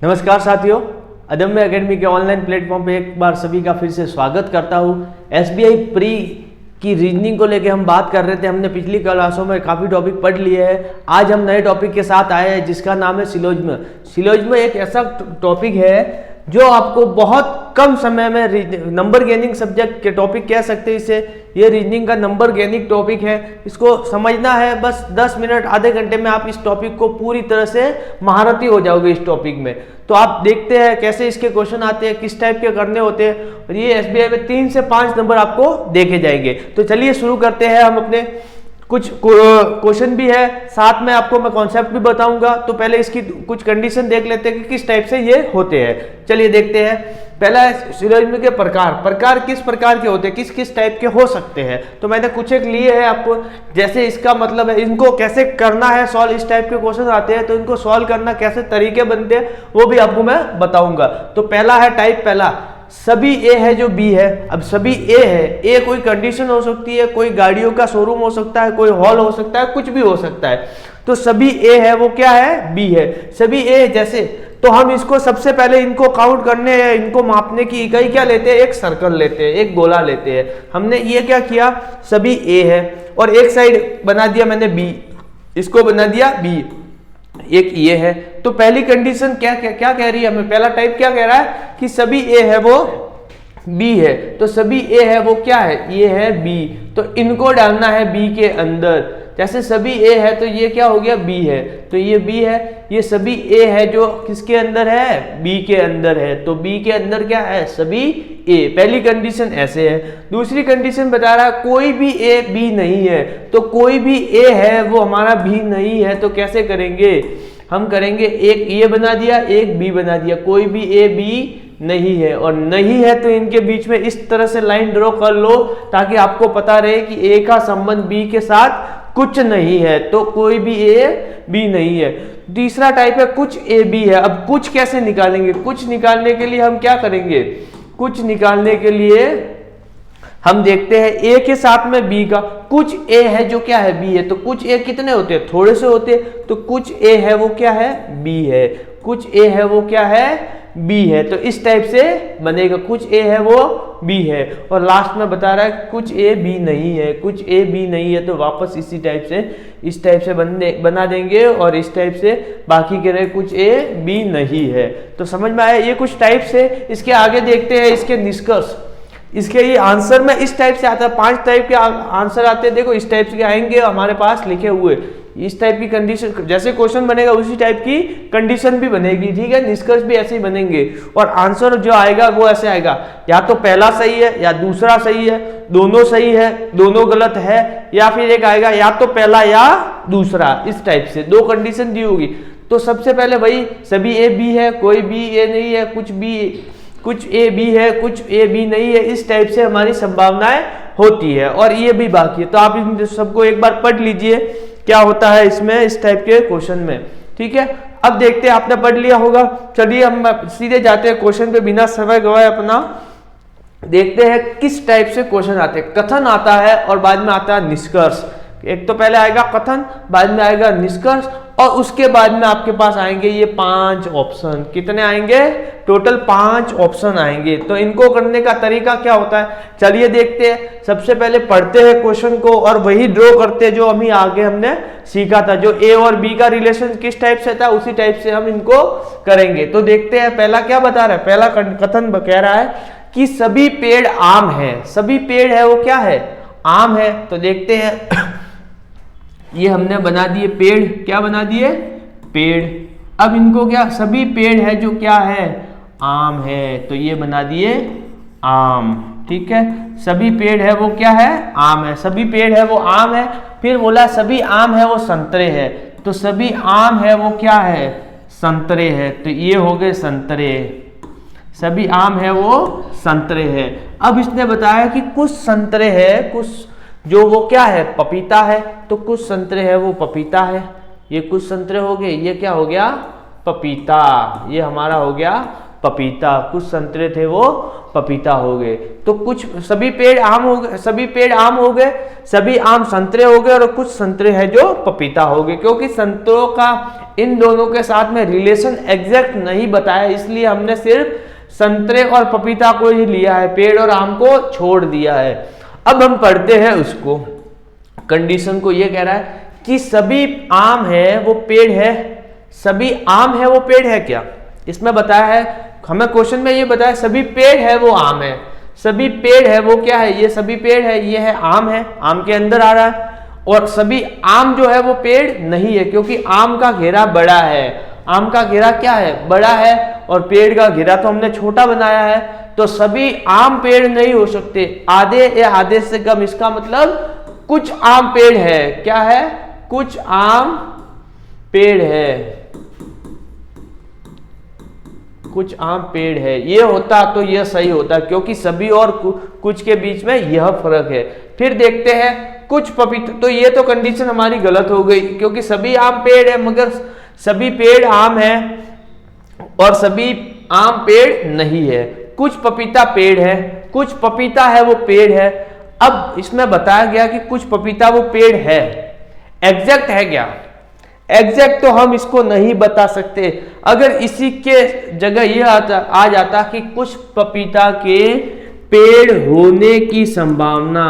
नमस्कार साथियों, अदम्य एकेडमी के ऑनलाइन प्लेटफॉर्म पे एक बार सभी का फिर से स्वागत करता हूँ। एसबीआई प्री की रीजनिंग को लेके हम बात कर रहे थे। हमने पिछली क्लासों में काफ़ी टॉपिक पढ़ लिए हैं। आज हम नए टॉपिक के साथ आए हैं जिसका नाम है सिलोजिज्म। सिलोजिज्म एक ऐसा टॉपिक है जो आपको बहुत कम समय में नंबर गेनिंग सब्जेक्ट के टॉपिक कह सकते हैं इसे। ये रीजनिंग का नंबर गेनिंग टॉपिक है। इसको समझना है बस 10 मिनट आधे घंटे में आप इस टॉपिक को पूरी तरह से महारथी हो जाओगे इस टॉपिक में। तो आप देखते हैं कैसे इसके क्वेश्चन आते हैं, किस टाइप के करने होते हैं, और ये एसबीआई में 3 से 5 नंबर आपको देखे जाएंगे। तो चलिए शुरू करते हैं। हम अपने कुछ क्वेश्चन भी है, साथ में आपको मैं कॉन्सेप्ट भी बताऊंगा। तो पहले इसकी कुछ कंडीशन देख लेते हैं कि किस टाइप से ये होते हैं। चलिए देखते हैं। पहला है सिलोजिज्म के प्रकार किस प्रकार के होते हैं, किस किस टाइप के हो सकते हैं। तो मैंने कुछ एक लिए हैं आपको, जैसे इसका मतलब है इनको कैसे करना है सॉल्व। इस टाइप के क्वेश्चन आते हैं तो इनको सॉल्व करना कैसे तरीके बनते हैं वो भी आपको मैं बताऊंगा। तो पहला है टाइप पहला, सभी ए है जो बी है। अब सभी ए है, ए कोई कंडीशन हो सकती है, कोई गाड़ियों का शोरूम हो सकता है, कोई हॉल हो सकता है, कुछ भी हो सकता है। तो सभी ए है वो क्या है, बी है। सभी ए जैसे, तो हम इसको सबसे पहले इनको काउंट करने हैं, इनको मापने की इकाई क्या लेते हैं, एक सर्कल लेते हैं, एक गोला लेते हैं। हमने ये क्या किया, सभी ए है और एक साइड बना दिया मैंने बी, इसको बना दिया बी, एक ये है। तो पहली कंडीशन क्या क्या क्या कह रही है हमें, पहला टाइप क्या कह रहा है कि सभी ए है वो बी है। तो सभी ए है वो क्या है, ये है बी। तो इनको डालना है बी के अंदर। जैसे सभी ए है तो ये क्या हो गया, बी है, तो ये बी है। ये सभी ए है जो किसके अंदर है, बी के अंदर है। तो बी के अंदर क्या है, सभी ए। पहली कंडीशन ऐसे है। दूसरी कंडीशन बता रहा है कोई भी ए बी नहीं है। तो कोई भी ए है वो हमारा बी नहीं है। तो कैसे करेंगे, हम करेंगे एक ए बना दिया, एक बी बना दिया। कोई भी ए बी नहीं है, और नहीं है तो इनके बीच में इस तरह से लाइन ड्रॉ कर लो ताकि आपको पता रहे कि ए का संबंध बी के साथ कुछ नहीं है। तो कोई भी ए बी नहीं है। तीसरा टाइप है कुछ ए बी है। अब कुछ कैसे निकालेंगे, कुछ निकालने के लिए हम क्या करेंगे, कुछ निकालने के लिए हम देखते हैं ए के साथ में बी का, कुछ ए है जो क्या है, बी है। तो कुछ ए कितने होते हैं, थोड़े से होते हैं। तो कुछ ए है वो क्या है, बी है। कुछ ए है वो क्या है, बी है। तो इस टाइप से बनेगा, कुछ ए है वो बी है। और लास्ट में बता रहा है कुछ ए बी नहीं है, कुछ ए बी नहीं है। तो वापस इसी टाइप से इस टाइप से बना देंगे, और इस टाइप से बाकी के रहे कुछ ए बी नहीं है। तो समझ में आया, ये कुछ टाइप से। इसके आगे देखते हैं इसके निष्कर्ष। इसके ये आंसर में इस टाइप से आता है, 5 टाइप के आंसर आते हैं। देखो इस टाइप से आएंगे हमारे पास लिखे हुए, इस टाइप की कंडीशन, जैसे क्वेश्चन बनेगा उसी टाइप की कंडीशन भी बनेगी, ठीक है। निष्कर्ष भी ऐसे ही बनेंगे, और आंसर जो आएगा वो ऐसे आएगा, या तो पहला सही है या दूसरा सही है, दोनों सही है, दोनों गलत है, या फिर एक आएगा या तो पहला या दूसरा। इस टाइप से 2 कंडीशन दी होगी। तो सबसे पहले भाई सभी ए बी है, कोई बी ए नहीं है, कुछ ए बी है, कुछ ए बी नहीं है। इस टाइप से हमारी संभावनाएं होती है, और ये भी बाकी है। तो आप इन सबको एक बार पढ़ लीजिए क्या होता है इसमें, इस टाइप के क्वेश्चन में, ठीक है। अब देखते हैं, आपने पढ़ लिया होगा। चलिए हम सीधे जाते हैं क्वेश्चन पे, बिना समय गवाए अपना देखते हैं किस टाइप से क्वेश्चन आते हैं। कथन आता है और बाद में आता है निष्कर्ष। एक तो पहले आएगा कथन, बाद में आएगा निष्कर्ष, और उसके बाद में आपके पास आएंगे ये 5 ऑप्शन। कितने आएंगे, टोटल 5 ऑप्शन आएंगे। तो इनको करने का तरीका क्या होता है, चलिए देखते हैं। सबसे पहले पढ़ते हैं क्वेश्चन को और वही ड्रॉ करते हैं जो अभी आगे हमने सीखा था। जो ए और बी का रिलेशन किस टाइप से था उसी टाइप से हम इनको करेंगे। तो देखते हैं पहला क्या बता रहा है। पहला कथन कह रहा है कि सभी पेड़ आम है। सभी पेड़ है वो क्या है, आम है। तो देखते हैं, ये हमने बना दिए पेड़, क्या बना दिए, पेड़। अब इनको क्या, सभी पेड़ है जो क्या है, आम है। तो ये बना दिए आम, ठीक है। सभी पेड़ है वो क्या है, आम है। सभी पेड़ है वो आम है। फिर बोला सभी आम है वो संतरे है। तो सभी आम है वो क्या है, संतरे है। तो ये हो गए संतरे, सभी आम है वो संतरे है। अब इसने बताया कि कुछ संतरे है, कुछ जो वो क्या है, पपीता है। तो कुछ संतरे है वो पपीता है। ये कुछ संतरे हो गए, ये क्या हो गया, पपीता। ये हमारा हो गया पपीता। कुछ संतरे थे वो पपीता हो गए। तो कुछ सभी पेड़ आम हो गए, सभी पेड़ आम हो गए, सभी आम संतरे हो गए और कुछ संतरे हैं जो पपीता हो गए। क्योंकि संतरों का इन दोनों के साथ में रिलेशन एग्जैक्ट नहीं बताया, इसलिए हमने सिर्फ संतरे और पपीता को ही लिया है, पेड़ और आम को छोड़ दिया है। अब हम पढ़ते हैं उसको, कंडीशन को। ये कह रहा है कि सभी आम है वो पेड़ है, सभी आम है वो पेड़ है क्या? इसमें बताया है, हमें क्वेश्चन में ये बताया सभी पेड़ है वो आम है, सभी पेड़ है वो क्या है? ये सभी पेड़ है, ये है आम के अंदर आ रहा है। और सभी आम जो है वो पेड़ नहीं है, क्योंकि आम का घेरा बड़ा है, आम का घेरा क्या है? बड़ा है, और पेड़ का घेरा तो हमने छोटा बनाया है, तो सभी आम पेड़ नहीं हो सकते। आधे या आधे से कम, इसका मतलब कुछ आम पेड़ है। क्या है? कुछ आम पेड़ है, कुछ आम पेड़ है। ये होता तो यह सही होता, क्योंकि सभी और कुछ के बीच में यह फर्क है। फिर देखते हैं कुछ पपीता, तो ये तो कंडीशन हमारी गलत हो गई, क्योंकि सभी आम पेड़ है मगर सभी पेड़ आम है और सभी आम पेड़ नहीं है। कुछ पपीता पेड़ है, कुछ पपीता है वो पेड़ है। अब इसमें बताया गया कि कुछ पपीता वो पेड़ है, एग्जैक्ट है क्या? एग्जैक्ट तो हम इसको नहीं बता सकते। अगर इसी के जगह यह आ जाता कि कुछ पपीता के पेड़ होने की संभावना,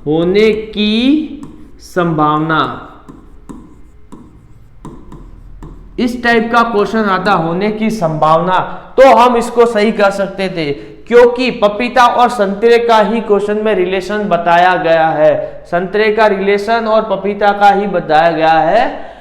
होने की संभावना, इस टाइप का क्वेश्चन आता, होने की संभावना, तो हम इसको सही कर सकते थे, क्योंकि पपीता और संतरे का ही क्वेश्चन में रिलेशन बताया गया है, संतरे का रिलेशन और पपीता का ही बताया गया है।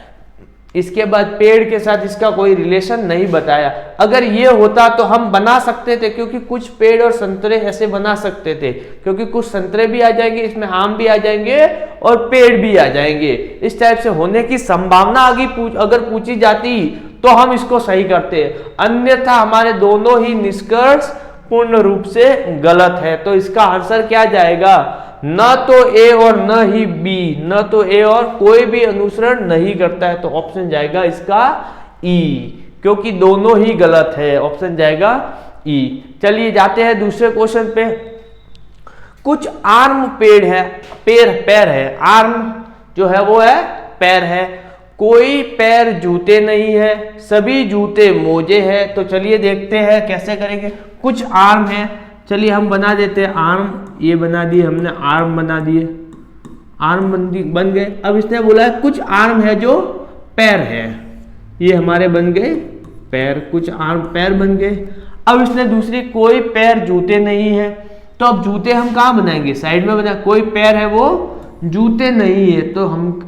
इसके बाद पेड़ के साथ इसका कोई रिलेशन नहीं बताया। अगर ये होता तो हम बना सकते थे, क्योंकि कुछ पेड़ और संतरे ऐसे बना सकते थे, क्योंकि कुछ संतरे भी आ जाएंगे, इसमें आम भी आ जाएंगे और पेड़ भी आ जाएंगे। इस टाइप से होने की संभावना आगे अगर पूछी जाती तो हम इसको सही करते, अन्यथा हमारे दोनों ही निष्कर्ष पूर्ण रूप से गलत है। तो इसका आंसर क्या जाएगा? न तो ए और न ही बी, न तो ए और कोई भी अनुसरण नहीं करता है, तो ऑप्शन जाएगा इसका ई, क्योंकि दोनों ही गलत है। ऑप्शन जाएगा ई। चलिए जाते हैं दूसरे क्वेश्चन पे। कुछ आर्म पेड़ है, पैर है, आर्म जो है वो है पैर है, कोई पैर जूते नहीं है, सभी जूते मोजे हैं। तो चलिए देखते हैं कैसे करेंगे। कुछ आर्म है, चलिए हम बना देते हैं आर्म, ये बना दिए हमने, आर्म बना दिए, आर्म बन गए। अब इसने बोला है कुछ आर्म है जो पैर है, ये हमारे बन गए पैर, कुछ आर्म पैर बन गए। अब इसने दूसरी, कोई पैर जूते नहीं है, तो अब जूते हम कहाँ बनाएंगे? साइड में बनाए, कोई पैर है वो जूते नहीं है, तो हम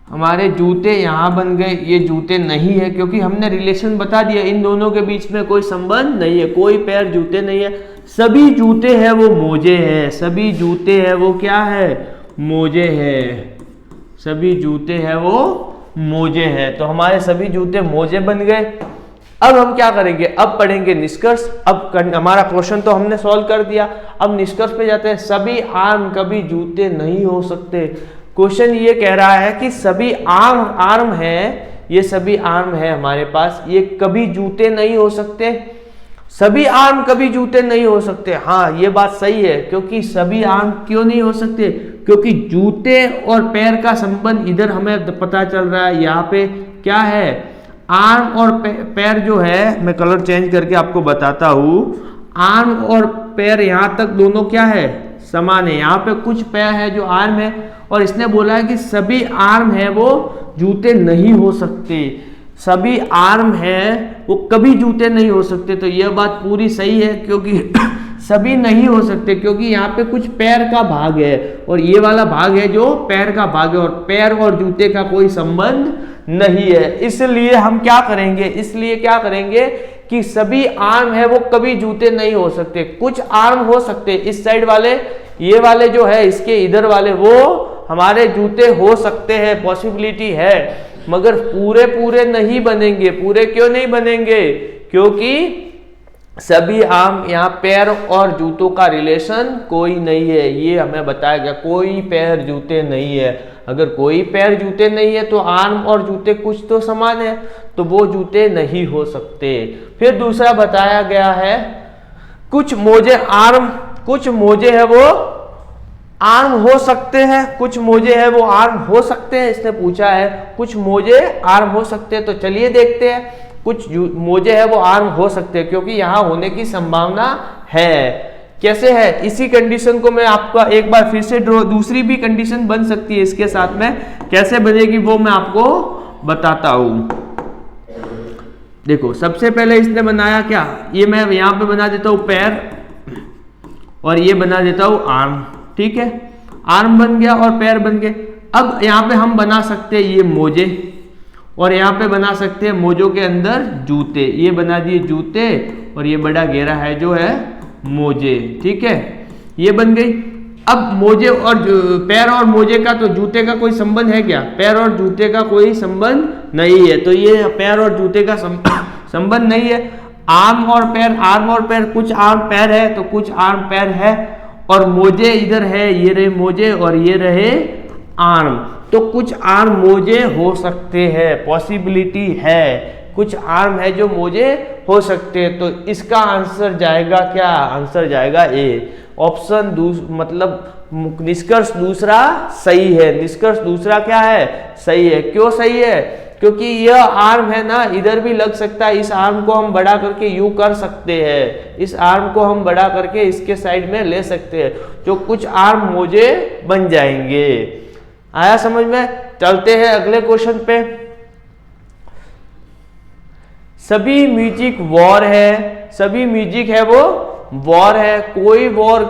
हमारे जूते यहां बन गए, ये जूते नहीं है, क्योंकि हमने रिलेशन बता दिया, इन दोनों के बीच में कोई संबंध नहीं है। कोई पैर जूते नहीं है, सभी जूते हैं वो मोजे हैं, सभी जूते हैं वो क्या है? मोजे हैं, सभी जूते हैं वो मोजे हैं। तो हमारे सभी जूते मोजे बन गए। अब हम क्या करेंगे? अब पढ़ेंगे निष्कर्ष। अब हमारा क्वेश्चन तो हमने सॉल्व कर दिया, अब निष्कर्ष पे जाते हैं। सभी आर्म कभी जूते नहीं हो सकते। क्वेश्चन ये कह रहा है कि सभी आर्म है, ये सभी आर्म है हमारे पास, ये कभी जूते नहीं हो सकते। सभी आर्म कभी जूते नहीं हो सकते, हाँ ये बात सही है, क्योंकि सभी आर्म क्यों नहीं हो सकते? क्योंकि जूते और पैर का संबंध इधर हमें पता चल रहा है। यहाँ पे क्या है? आर्म और पैर जो है, मैं कलर चेंज करके आपको बताता हूँ। आर्म और पैर यहाँ तक दोनों क्या है? समान है। यहाँ पे कुछ पैर है जो आर्म है, और इसने बोला है कि सभी आर्म है वो जूते नहीं हो सकते, सभी आर्म है वो कभी जूते नहीं हो सकते। तो यह बात पूरी सही है, क्योंकि सभी नहीं हो सकते, क्योंकि यहाँ पे कुछ पैर का भाग है और ये वाला भाग है जो पैर का भाग है, और पैर और जूते का कोई संबंध नहीं है। इसलिए हम क्या करेंगे कि सभी आर्म है वो कभी जूते नहीं हो सकते। कुछ आर्म हो सकते, इस साइड वाले, ये वाले जो है इसके इधर वाले, वो हमारे जूते हो सकते हैं, पॉसिबिलिटी है, मगर पूरे नहीं बनेंगे। पूरे क्यों नहीं बनेंगे? क्योंकि सभी आर्म, यहाँ पैर और जूतों का रिलेशन कोई नहीं है, ये हमें बताया गया, कोई पैर जूते नहीं है। अगर कोई पैर जूते नहीं है तो आर्म और जूते कुछ तो समान है, तो वो जूते नहीं हो सकते। फिर दूसरा बताया गया है कुछ मोजे आर्म, कुछ मोजे है वो आर्म हो सकते हैं, कुछ मोजे है वो आर्म हो सकते हैं। इसने पूछा है कुछ मोजे आर्म हो सकते हैं, तो चलिए देखते हैं कुछ मोजे है वो आर्म हो सकते हैं, क्योंकि यहां होने की संभावना है। कैसे है, इसी कंडीशन को मैं आपका एक बार फिर से दूसरी भी कंडीशन बन सकती है इसके साथ में, कैसे बनेगी वो मैं आपको बताता हूं। देखो सबसे पहले इसने बनाया क्या, ये मैं यहां पे बना देता हूं पैर और ये बना देता हूं आर्म, ठीक है, आर्म बन गया और पैर बन गए। अब यहाँ पे हम बना सकते हैं ये मोजे और यहाँ पे बना सकते हैं मोजों के अंदर जूते, ये बना दिए जूते और ये बड़ा घेरा है जो है मोजे, ठीक है, ये बन गई। अब मोजे और पैर और मोजे का तो जूते का कोई संबंध है क्या, पैर और जूते का कोई संबंध नहीं है, तो ये पैर और जूते का संबंध नहीं है। आर्म और पैर, कुछ आर्म पैर है तो कुछ आर्म पैर है, और मोजे इधर है, ये रहे मोजे और ये रहे आर्म, तो कुछ आर्म मोजे हो सकते हैं, पॉसिबिलिटी है, कुछ आर्म है जो मोजे हो सकते हैं। तो इसका आंसर जाएगा क्या, आंसर जाएगा ए ऑप्शन मतलब निष्कर्ष दूसरा सही है। निष्कर्ष दूसरा क्या है, सही है। क्यों सही है, क्योंकि यह आर्म है ना, इधर भी लग सकता है, इस आर्म को हम बड़ा करके यू कर सकते हैं, इस आर्म को हम बड़ा करके इसके साइड में ले सकते हैं, जो कुछ आर्म मोजे बन जाएंगे। आया समझ में। चलते हैं अगले क्वेश्चन पे। सभी म्यूजिक वॉर है, सभी म्यूजिक है वो वॉर है, कोई वॉर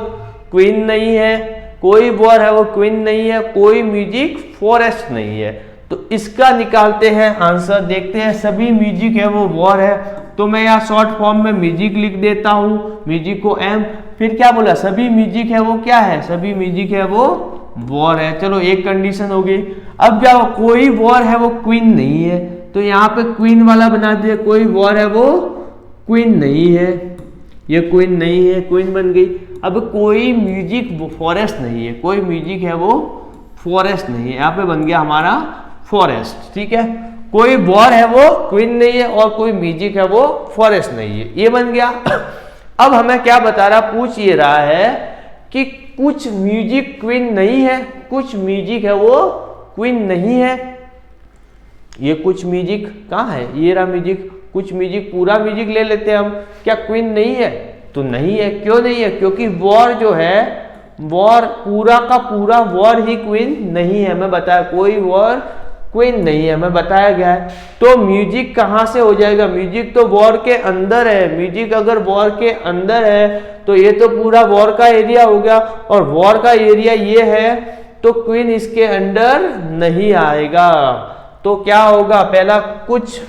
क्वीन नहीं है, कोई वॉर है वो क्वीन नहीं है, कोई म्यूजिक फॉरेस्ट नहीं है, तो इसका निकालते हैं आंसर। देखते हैं सभी म्यूजिक है वो वॉर है, तो मैं यहाँ शॉर्ट फॉर्म में म्यूजिक लिख देता हूँ, म्यूजिक को एम, फिर क्या बोला, सभी म्यूजिक है वो क्या है, सभी म्यूजिक है वो वॉर है। चलो एक कंडीशन हो गई। अब क्या कोई वॉर है वो क्वीन नहीं है, तो यहाँ पे क्वीन वाला बना दिया, कोई वॉर है वो क्वीन नहीं है, ये क्वीन नहीं है, क्वीन बन गई। अब कोई म्यूजिक फॉरेस्ट नहीं है, कोई म्यूजिक है वो फॉरेस्ट नहीं है, यहाँ पे बन गया हमारा फॉरेस्ट, ठीक है। कोई वॉर है वो क्वीन नहीं है और कोई म्यूजिक है वो फॉरेस्ट नहीं है, ये बन गया। अब हमें क्या बता रहा, पूछ ये रहा है कि कुछ म्यूजिक क्वीन नहीं है, कुछ म्यूजिक है वो क्वीन नहीं है। ये कुछ म्यूजिक कहाँ है, ये रहा म्यूजिक, कुछ म्यूजिक, पूरा म्यूजिक ले लेते हैं हम, क्या क्वीन नहीं है, तो नहीं है। क्यों नहीं है, क्योंकि वॉर जो है, वॉर पूरा का पूरा वॉर ही क्वीन नहीं है, मैं बताया कोई वॉर क्वीन नहीं है, मैं बताया गया है। तो म्यूजिक कहाँ से हो जाएगा, म्यूजिक तो वॉर के अंदर है, म्यूजिक अगर वॉर के अंदर है तो ये तो पूरा वॉर का एरिया हो गया, और वॉर का एरिया ये है तो क्वीन इसके अंडर नहीं आएगा। तो क्या होगा, पहला कुछ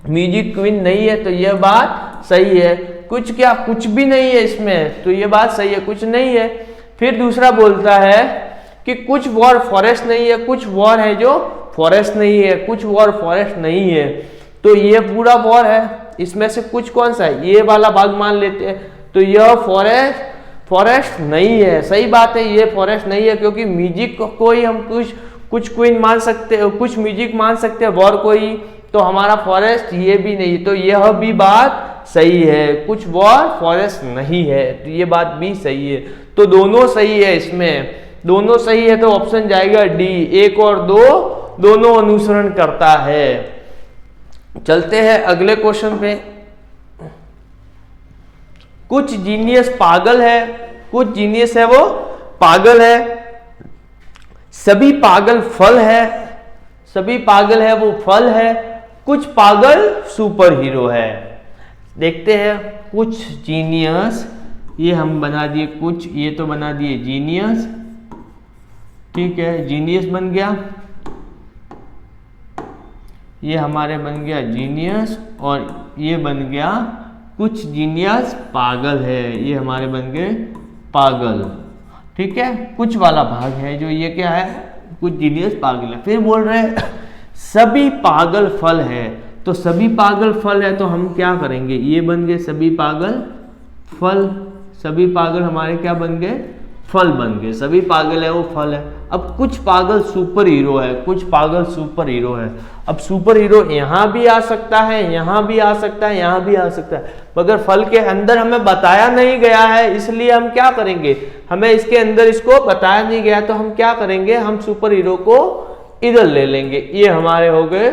म्यूजिक क्वीन नहीं है, तो यह बात सही है। कुछ क्या, कुछ भी नहीं है इसमें, तो यह बात सही है, कुछ नहीं है। फिर दूसरा बोलता है कि कुछ वॉर फॉरेस्ट नहीं है, कुछ वॉर है जो फॉरेस्ट नहीं है, कुछ वॉर फॉरेस्ट नहीं है, तो ये पूरा वॉर है, इसमें से कुछ कौन सा है, ये वाला भाग मान लेते हैं, तो यह फॉरेस्ट नहीं है। सही बात है, ये फॉरेस्ट नहीं है, क्योंकि म्यूजिक को ही हम कुछ क्वीन मान सकते हैं, कुछ म्यूजिक मान सकते हैं, वॉर को ही, तो हमारा फॉरेस्ट ये भी नहीं, तो यह भी बात सही है, कुछ वॉर फॉरेस्ट नहीं है, तो ये बात भी सही है। तो दोनों सही है, इसमें दोनों सही है, तो ऑप्शन जाएगा डी, 1 और 2 दोनों अनुसरण करता है। चलते हैं अगले क्वेश्चन पे। कुछ जीनियस पागल है, कुछ जीनियस है वो पागल है, सभी पागल फल है, सभी पागल है वो फल है, कुछ पागल सुपर हीरो है। देखते हैं कुछ जीनियस, ये हम बना दिए कुछ, ये तो बना दिए जीनियस, ठीक है, जीनियस बन गया, ये हमारे बन गया जीनियस, और ये बन गया कुछ जीनियस पागल है, ये हमारे बन गए पागल, ठीक है। कुछ वाला भाग है जो ये क्या है, कुछ जीनियस पागल है। फिर बोल रहे हैं सभी पागल फल है, तो सभी पागल फल है, तो हम क्या करेंगे, ये बन गए सभी पागल फल, सभी पागल हमारे क्या बन गए फल बन गए, सभी पागल है वो फल है। अब कुछ पागल सुपर हीरो है, कुछ पागल सुपर हीरो है। अब सुपर हीरो यहाँ भी आ सकता है, यहाँ भी आ सकता है, यहाँ भी आ सकता है, मगर फल के अंदर हमें बताया नहीं गया है, इसलिए हम क्या करेंगे, हमें इसके अंदर इसको बताया नहीं गया तो हम क्या करेंगे, हम सुपर हीरो को इधर ले लेंगे। ये हमारे हो गए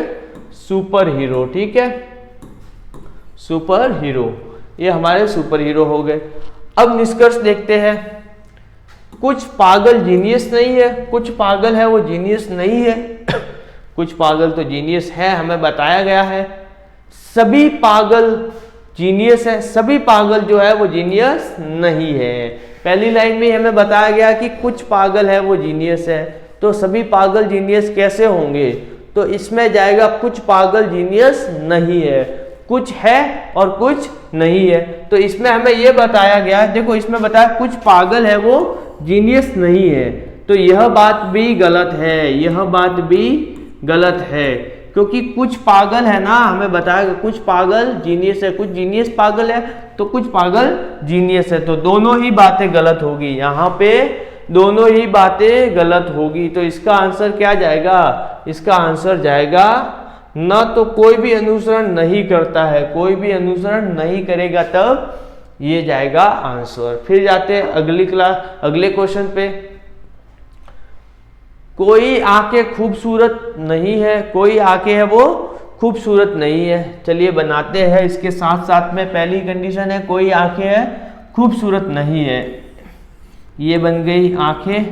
सुपर हीरो, ठीक है, सुपर हीरो, ये हमारे सुपर हीरो हो गए। अब निष्कर्ष देखते हैं, कुछ पागल जीनियस नहीं है, कुछ पागल है वो जीनियस नहीं है, कुछ पागल तो जीनियस है, हमें बताया गया है। सभी पागल जीनियस है, सभी पागल जो है वो जीनियस नहीं है। पहली लाइन में हमें बताया गया कि कुछ पागल है वो जीनियस है, तो सभी पागल जीनियस कैसे होंगे, तो इसमें जाएगा कुछ पागल जीनियस नहीं है, कुछ है और कुछ नहीं है। तो इसमें हमें यह बताया गया, देखो इसमें बताया कुछ पागल है वो जीनियस नहीं है, तो यह बात भी गलत है, यह बात भी गलत है, क्योंकि कुछ पागल है ना, हमें बताया कुछ पागल जीनियस है, कुछ जीनियस पागल है तो कुछ पागल जीनियस है, तो दोनों ही बातें गलत होगी, यहाँ पे दोनों ही बातें गलत होगी। तो इसका आंसर क्या जाएगा, इसका आंसर जाएगा ना, तो कोई भी अनुसरण नहीं करता है, कोई भी अनुसरण नहीं करेगा तब ये जाएगा आंसर। फिर जाते हैं अगले क्वेश्चन पे। कोई आंखें खूबसूरत नहीं है, कोई आंखें है वो खूबसूरत नहीं है। चलिए बनाते हैं इसके साथ साथ में, पहली कंडीशन है कोई आंखें है खूबसूरत नहीं है, ये बन गई आंखें,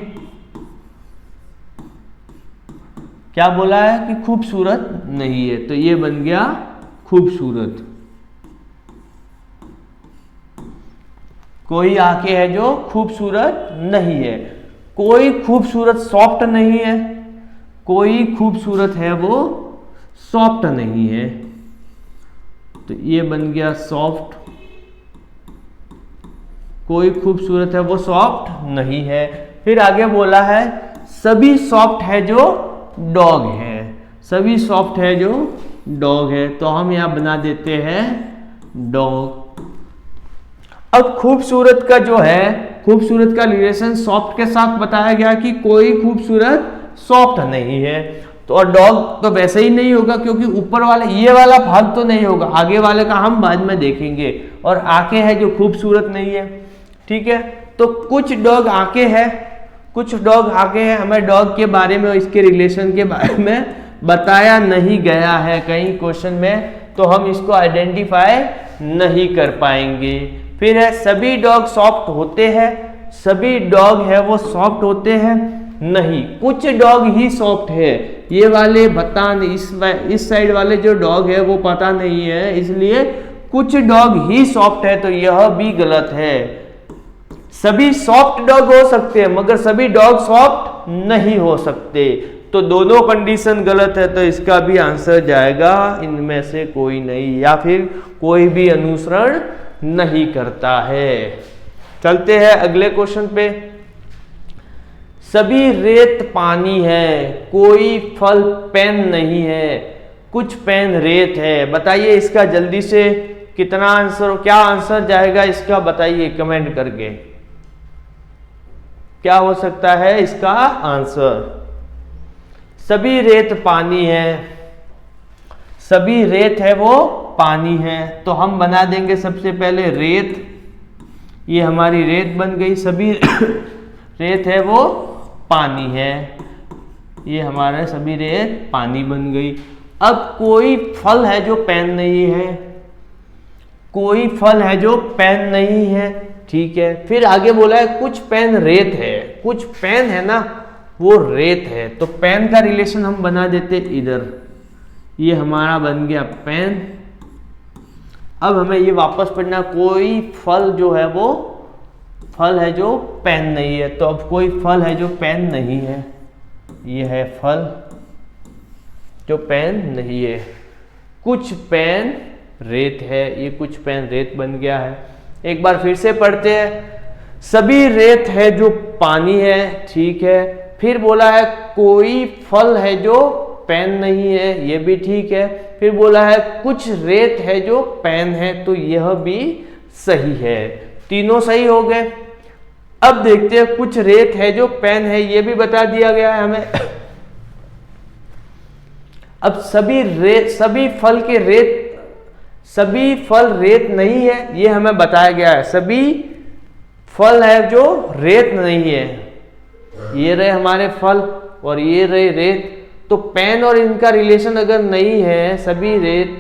क्या बोला है कि खूबसूरत नहीं है, तो ये बन गया खूबसूरत। कोई आंखें है जो खूबसूरत नहीं है, कोई खूबसूरत सॉफ्ट नहीं है, कोई खूबसूरत है वो सॉफ्ट नहीं है, तो ये बन गया सॉफ्ट। कोई खूबसूरत है वो सॉफ्ट नहीं है। फिर आगे बोला है सभी सॉफ्ट है जो डॉग है, सभी सॉफ्ट है जो डॉग है, तो हम यहां बना देते हैं डॉग। अब खूबसूरत का जो है, खूबसूरत का रिलेशन सॉफ्ट के साथ बताया गया कि कोई खूबसूरत सॉफ्ट नहीं है, तो और डॉग तो वैसे ही नहीं होगा क्योंकि ऊपर वाला ये वाला भाग तो नहीं होगा, आगे वाले का हम बाद में देखेंगे। और आंखें है जो खूबसूरत नहीं है, ठीक है, तो कुछ डॉग आंखें है, कुछ डॉग आंखें है, हमें डॉग के बारे में, इसके रिलेशन के बारे में बताया नहीं गया है कहीं क्वेश्चन में, तो हम इसको आइडेंटिफाई नहीं कर पाएंगे। फिर है सभी डॉग सॉफ्ट होते हैं, सभी डॉग है वो सॉफ्ट होते हैं नहीं, कुछ डॉग ही सॉफ्ट है, ये वाले बता नहीं, इस साइड वाले जो डॉग है वो पता नहीं है, इसलिए कुछ डॉग ही सॉफ्ट है, तो यह भी गलत है। सभी सॉफ्ट डॉग हो सकते हैं मगर सभी डॉग सॉफ्ट नहीं हो सकते, तो दोनों कंडीशन गलत है, तो इसका भी आंसर जाएगा इनमें से कोई नहीं, या फिर कोई भी अनुसरण नहीं करता है। चलते हैं अगले क्वेश्चन पे। सभी रेत पानी है, कोई फल पेन नहीं है, कुछ पेन रेत है, बताइए इसका जल्दी से कितना आंसर, क्या आंसर जाएगा इसका, बताइए कमेंट करके, क्या हो सकता है इसका आंसर। सभी रेत पानी है, सभी रेत है वो पानी है, तो हम बना देंगे सबसे पहले रेत, ये हमारी रेत बन गई, सभी रेत है वो पानी है, ये हमारा सभी रेत पानी बन गई। अब कोई फल है जो पेन नहीं है, कोई फल है जो पेन नहीं है, ठीक है। फिर आगे बोला है कुछ पेन रेत है, कुछ पेन है ना वो रेत है, तो पेन का रिलेशन हम बना देते इधर, ये हमारा बन गया पेन। अब हमें ये वापस पढ़ना, कोई फल जो है वो फल है जो पेन नहीं है, तो अब कोई फल है जो पेन नहीं है, ये है फल जो पेन नहीं है। कुछ पेन रेत है, ये कुछ पेन रेत बन गया है। एक बार फिर से पढ़ते हैं, सभी रेत है जो पानी है, ठीक है। फिर बोला है कोई फल है जो पेन नहीं है, ये भी ठीक है। फिर बोला है कुछ रेत है जो पेन है, तो यह भी सही है, तीनों सही हो गए। अब देखते हैं कुछ रेत है जो पेन है, ये भी बता दिया गया है हमें। अब सभी फल रेत नहीं है, ये हमें बताया गया है। सभी फल है जो रेत नहीं है, ये रहे हमारे फल और ये रहे रेत। तो पेन और इनका रिलेशन अगर नहीं है, सभी रेत,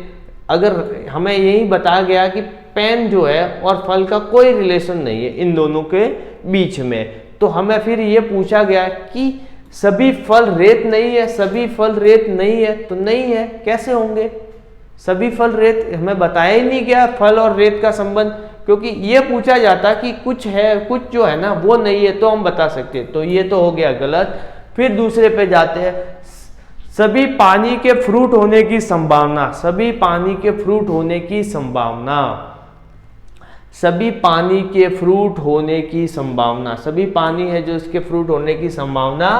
अगर हमें यही बताया गया कि पेन जो है और फल का कोई रिलेशन नहीं है इन दोनों के बीच में, तो हमें फिर ये पूछा गया कि सभी फल रेत नहीं है, सभी फल रेत नहीं है, तो नहीं है कैसे होंगे? सभी फल रेत हमें बताया ही नहीं गया फल और रेत का संबंध, क्योंकि ये पूछा जाता कि कुछ है, कुछ जो है ना वो नहीं है, तो हम बता सकते। तो ये तो हो गया गलत। फिर दूसरे पे जाते हैं, सभी पानी के फ्रूट होने की संभावना, सभी पानी के फ्रूट होने की संभावना, सभी पानी के फ्रूट होने की संभावना, सभी पानी है जो इसके फ्रूट होने की संभावना,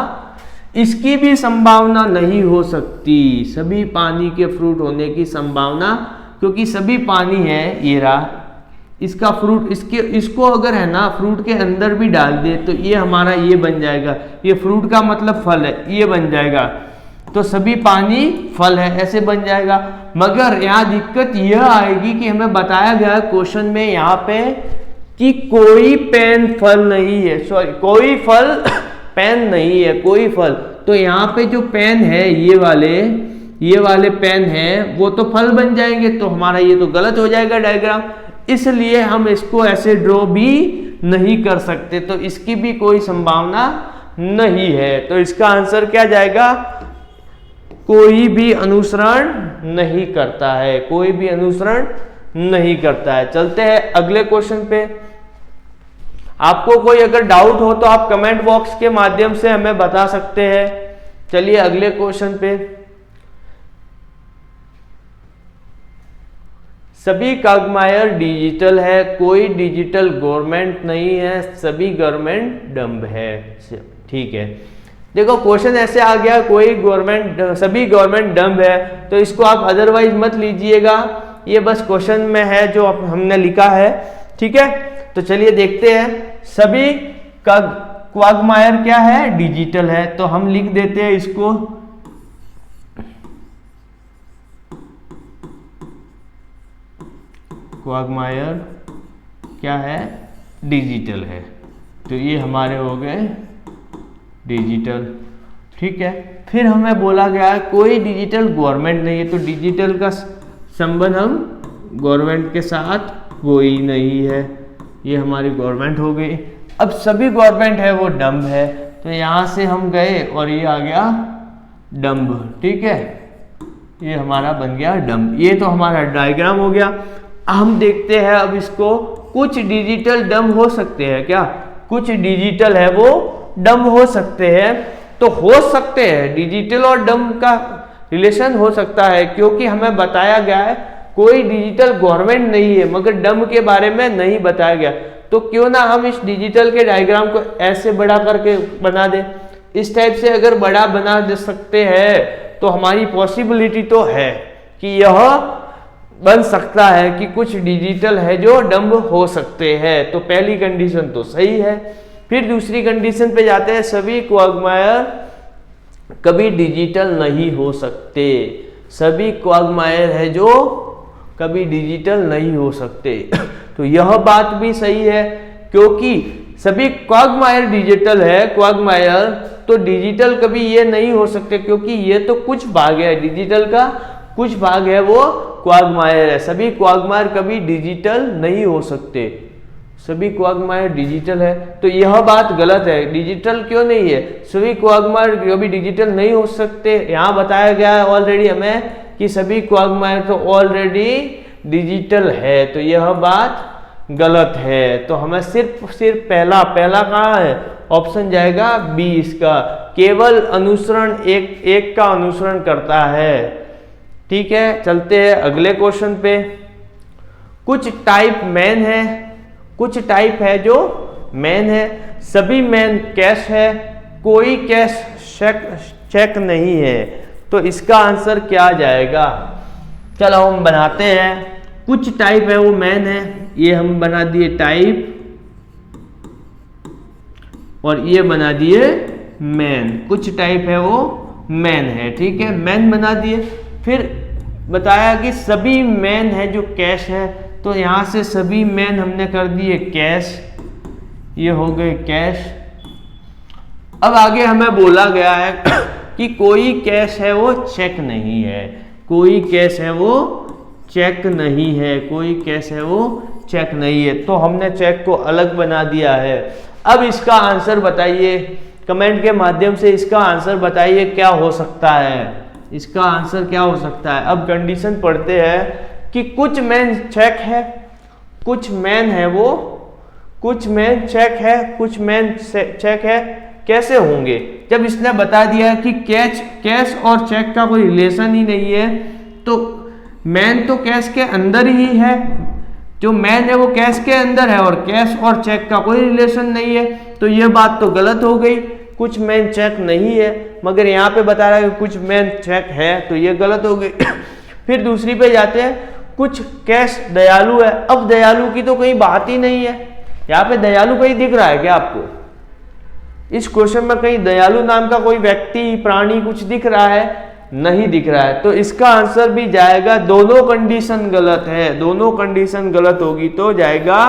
इसकी भी संभावना नहीं हो सकती। सभी पानी के फ्रूट होने की संभावना, क्योंकि सभी पानी है, ये रहा, इसका फ्रूट, इसको अगर है ना फ्रूट के अंदर भी डाल दे तो ये हमारा ये बन जाएगा, ये फ्रूट का मतलब फल है, ये बन जाएगा। तो सभी पानी फल है, ऐसे बन जाएगा। मगर यहाँ दिक्कत यह आएगी कि हमें बताया गया क्वेश्चन में यहाँ पे कि कोई पेन फल नहीं है, सॉरी कोई फल पेन नहीं है, कोई फल। तो यहाँ पे जो पेन है, ये वाले पेन है, वो तो फल बन जाएंगे, तो हमारा ये तो गलत हो जाएगा डायग्राम। इसलिए हम इसको ऐसे ड्रॉ भी नहीं कर सकते, तो इसकी भी कोई संभावना नहीं है। तो इसका आंसर क्या जाएगा? कोई भी अनुसरण नहीं करता है, कोई भी अनुसरण नहीं करता है। चलते हैं अगले क्वेश्चन पे। आपको कोई अगर डाउट हो तो आप कमेंट बॉक्स के माध्यम से हमें बता सकते हैं। चलिए अगले क्वेश्चन पे। सभी क्वागमायर डिजिटल है, कोई डिजिटल गवर्नमेंट नहीं है, सभी गवर्नमेंट डम्ब है। ठीक है, देखो क्वेश्चन ऐसे आ गया, सभी गवर्नमेंट डम्ब है, तो इसको आप अदरवाइज मत लीजिएगा, ये बस क्वेश्चन में है जो हमने लिखा है। ठीक है, तो चलिए देखते हैं। सभी का क्वागमायर क्या है? डिजिटल है, तो हम लिख देते हैं इसको क्वागमायर क्या है? डिजिटल है। तो ये हमारे हो गए डिजिटल। ठीक है, फिर हमें बोला गया है कोई डिजिटल गवर्नमेंट नहीं है, तो डिजिटल का संबंध हम गवर्नमेंट के साथ कोई नहीं है, ये हमारी गवर्नमेंट हो गई। अब सभी गवर्नमेंट है वो डम्ब है, तो यहाँ से हम गए और ये आ गया डम्ब। ठीक है, ये हमारा बन गया डम्ब। ये तो हमारा डायग्राम हो गया। हम देखते हैं अब इसको, कुछ डिजिटल डम्ब हो सकते हैं क्या? कुछ डिजिटल है वो डम्ब हो सकते हैं, तो हो सकते हैं डिजिटल और डम्ब का रिलेशन हो सकता है, क्योंकि हमें बताया गया है कोई डिजिटल गवर्नमेंट नहीं है, मगर डम्ब के बारे में नहीं बताया गया। तो क्यों ना हम इस डिजिटल के डायग्राम को ऐसे बड़ा करके बना दें। इस टाइप से अगर बड़ा बना दे सकते हैं तो हमारी पॉसिबिलिटी तो है कि यह बन सकता है कि कुछ डिजिटल है जो डम्ब हो सकते हैं। तो पहली कंडीशन तो सही है। फिर दूसरी कंडीशन पे जाते हैं, सभी क्वागमायर कभी डिजिटल नहीं हो सकते। सभी क्वागमायर है जो कभी डिजिटल नहीं हो सकते। तो यह बात भी सही है, क्योंकि सभी क्वागमायर डिजिटल है, क्वागमायर तो डिजिटल कभी ये नहीं हो सकते, क्योंकि ये तो कुछ भाग है डिजिटल का, कुछ भाग है वो क्वागमायर है। सभी क्वागमायर कभी डिजिटल नहीं हो सकते, सभी क्वागमायर डिजिटल है, तो यह बात गलत है। डिजिटल क्यों नहीं है? सभी क्वागमायर कभी डिजिटल नहीं हो सकते। यहाँ बताया गया है ऑलरेडी हमें कि सभी क्वागमायर तो ऑलरेडी डिजिटल है, तो यह बात गलत है। तो हमें सिर्फ पहला कहाँ है? ऑप्शन जाएगा बी इसका, केवल अनुसरण एक का अनुसरण करता है। ठीक है, चलते हैं अगले क्वेश्चन पे। कुछ टाइप मैन है, कुछ टाइप है जो मैन है, सभी मैन कैश है, कोई कैश चेक नहीं है, तो इसका आंसर क्या जाएगा? चलो हम बनाते हैं। कुछ टाइप है वो मैन है, ये हम बना दिए टाइप, और ये बना दिए मैन, कुछ टाइप है वो मैन है, ठीक है, मैन बना दिए। फिर बताया कि सभी मैन है जो कैश है, तो यहां से सभी मैन हमने कर दिए कैश, ये हो गए कैश। अब आगे हमें बोला गया है कि कोई कैश है वो चेक नहीं है, कोई कैश है वो चेक नहीं है, कोई कैश है वो चेक नहीं है, तो हमने चेक को अलग बना दिया है। अब इसका आंसर बताइए, कमेंट के माध्यम से इसका आंसर बताइए क्या हो सकता है, इसका आंसर क्या हो सकता है। अब कंडीशन पढ़ते हैं कि कुछ मैन चेक है, कुछ मैन है वो, कुछ मैन चेक है, कुछ मैन चेक है, कैसे होंगे। जब इसने बता दिया कि कैश और चेक का कोई रिलेशन ही नहीं है, तो मैन तो कैश के अंदर ही है, जो मैन है वो कैश के अंदर है और कैश और चेक का कोई रिलेशन नहीं है, तो ये बात तो गलत हो गई, कुछ मैन चेक नहीं है। मगर यहाँ पे बता रहा है कि कुछ मैन चेक है, तो ये गलत हो गई। फिर दूसरी पे जाते हैं, कुछ कैश दयालु है। अब दयालु की तो कहीं बात ही नहीं है, यहाँ पे दयालु कहीं दिख रहा है क्या आपको? इस क्वेश्चन में कहीं दयालु नाम का कोई व्यक्ति प्राणी कुछ दिख रहा है? नहीं दिख रहा है, तो इसका आंसर भी जाएगा, दोनों कंडीशन गलत है, दोनों कंडीशन गलत होगी तो जाएगा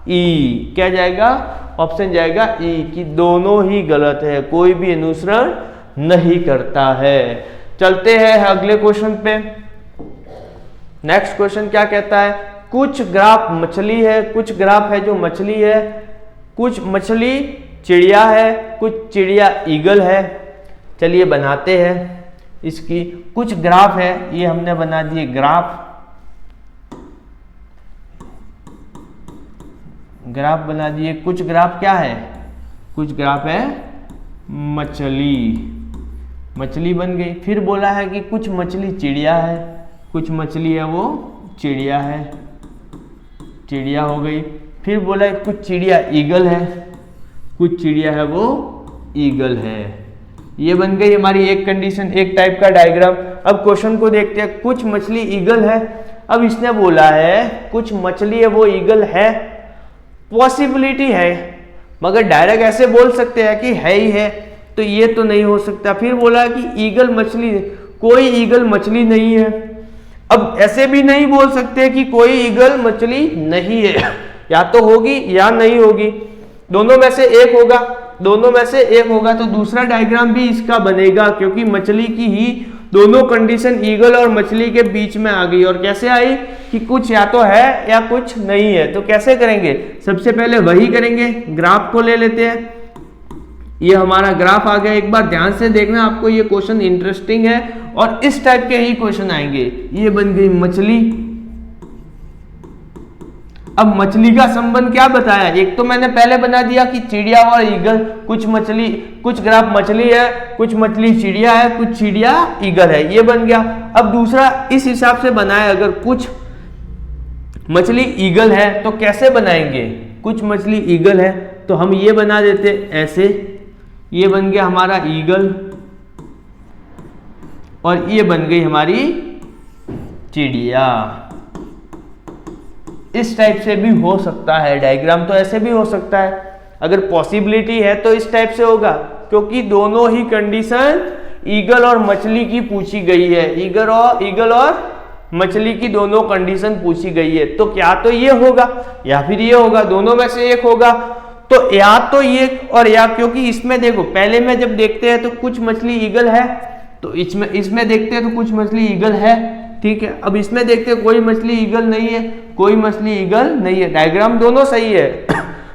ई। क्या जाएगा? ऑप्शन जाएगा ई, कि दोनों ही गलत है, कोई भी अनुसरण नहीं करता है। चलते हैं अगले क्वेश्चन पे। नेक्स्ट क्वेश्चन क्या कहता है? कुछ ग्राफ मछली है, कुछ ग्राफ है जो मछली है, कुछ मछली चिड़िया है, कुछ चिड़िया ईगल है। चलिए बनाते हैं इसकी। कुछ ग्राफ है, ये हमने बना दिए ग्राफ, ग्राफ बना दिए। कुछ ग्राफ क्या है? कुछ ग्राफ है मछली, मछली बन गई। फिर बोला है कि कुछ मछली चिड़िया है, कुछ मछली है वो चिड़िया है, चिड़िया हो गई। फिर बोला है कुछ चिड़िया ईगल है, कुछ चिड़िया है वो ईगल है। ये बन गई हमारी एक कंडीशन, एक टाइप का डायग्राम। अब क्वेश्चन को देखते हैं। कुछ मछली ईगल है, अब इसने बोला है कुछ मछली है वो ईगल है, पॉसिबिलिटी है, मगर डायरेक्ट ऐसे बोल सकते हैं कि है ही है, तो ये तो नहीं हो सकता। फिर बोला कि ईगल मछली, कोई ईगल मछली नहीं है। अब ऐसे भी नहीं बोल सकते कि कोई ईगल मछली नहीं है, या तो होगी या नहीं होगी, दोनों में से एक होगा, दोनों में से एक होगा। तो दूसरा डायग्राम भी इसका बनेगा, क्योंकि मछली की ही दोनों कंडीशन ईगल और मछली के बीच में आ गई। और कैसे आई कि कुछ या तो है या कुछ नहीं है। तो कैसे करेंगे? सबसे पहले वही करेंगे, ग्राफ को ले लेते हैं। ये हमारा ग्राफ आ गया। एक बार ध्यान से देखना, आपको ये क्वेश्चन इंटरेस्टिंग है और इस टाइप के ही क्वेश्चन आएंगे। ये बन गई मछली। अब मछली का संबंध क्या बताया? एक तो मैंने पहले बना दिया कि चिड़िया और ईगल, कुछ मछली, कुछ ग्राफ मछली है, कुछ मछली चिड़िया है, कुछ चिड़िया ईगल है, ये बन गया। अब दूसरा इस हिसाब से बनाया, अगर कुछ मछली ईगल है तो कैसे बनाएंगे? कुछ मछली ईगल है तो हम ये बना देते ऐसे, ये बन गया हमारा ईगल और ये बन गई हमारी चिड़िया। इस टाइप से भी हो सकता है डायग्राम, तो ऐसे भी हो सकता है। अगर पॉसिबिलिटी है तो इस टाइप से होगा, क्योंकि दोनों ही कंडीशन ईगल और मछली की पूछी गई है। ईगल और मछली की दोनों कंडीशन पूछी गई है, तो क्या तो ये होगा या फिर ये होगा, दोनों में से एक होगा। तो या तो ये और या, क्योंकि इसमें देखो पहले में जब देखते हैं तो कुछ मछली ईगल है, तो इसमें देखते हैं तो कुछ मछली ईगल है, ठीक है। अब इसमें देखते हैं कोई मछली ईगल नहीं है, कोई मछली ईगल नहीं है। डायग्राम दोनों सही है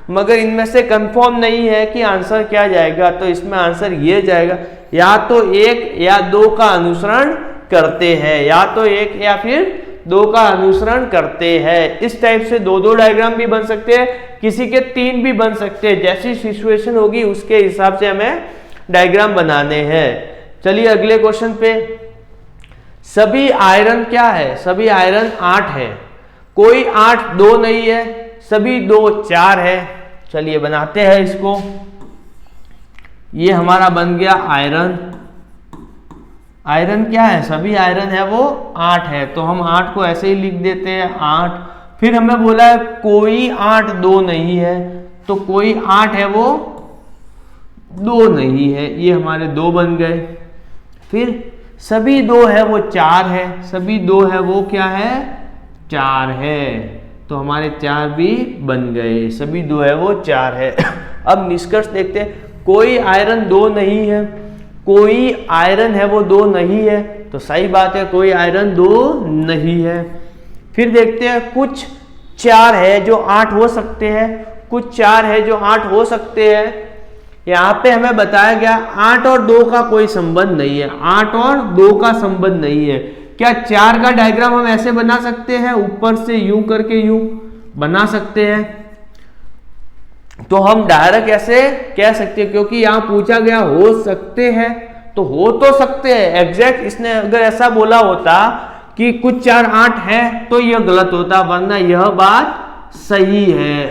मगर इनमें से कंफर्म नहीं है कि आंसर क्या जाएगा। तो इसमें आंसर ये जाएगा, या तो एक या दो का अनुसरण करते हैं, या तो एक या फिर दो का अनुसरण करते हैं। इस टाइप से दो डायग्राम भी बन सकते हैं, किसी के 3 भी बन सकते हैं। जैसी सिचुएशन होगी उसके हिसाब से हमें डायग्राम बनाने हैं। चलिए अगले क्वेश्चन पे। सभी आयरन क्या है? सभी आयरन 8 है, कोई 8 2 नहीं है, सभी 2 4 है। चलिए बनाते हैं इसको। ये हमारा बन गया आयरन। आयरन क्या है? सभी आयरन है वो 8 है, तो हम 8 को ऐसे ही लिख देते हैं 8। फिर हमें बोला है कोई 8 2 नहीं है, तो कोई 8 है वो 2 नहीं है, ये हमारे 2 बन गए। फिर सभी 2 है वो 4 है, सभी 2 है वो क्या है 4 है, तो हमारे 4 भी बन गए, सभी 2 है वो 4 है। अब निष्कर्ष देखते हैं, कोई आयरन 2 नहीं है, कोई आयरन है वो 2 नहीं है, तो सही बात है कोई आयरन 2 नहीं है। फिर देखते हैं कुछ 4 है जो 8 हो सकते हैं, कुछ 4 है जो 8 हो सकते हैं। यहाँ पे हमें बताया गया 8 और 2 का कोई संबंध नहीं है, 8 और 2 का संबंध नहीं है। क्या 4 का डायग्राम हम ऐसे बना सकते हैं, ऊपर से यूं करके यूं बना सकते हैं? तो हम डायरेक्ट ऐसे कह सकते हैं, क्योंकि यहाँ पूछा गया हो सकते हैं, तो हो तो सकते हैं एग्जैक्ट। इसने अगर ऐसा बोला होता कि कुछ 4 8 है तो यह गलत होता, वरना यह बात सही है।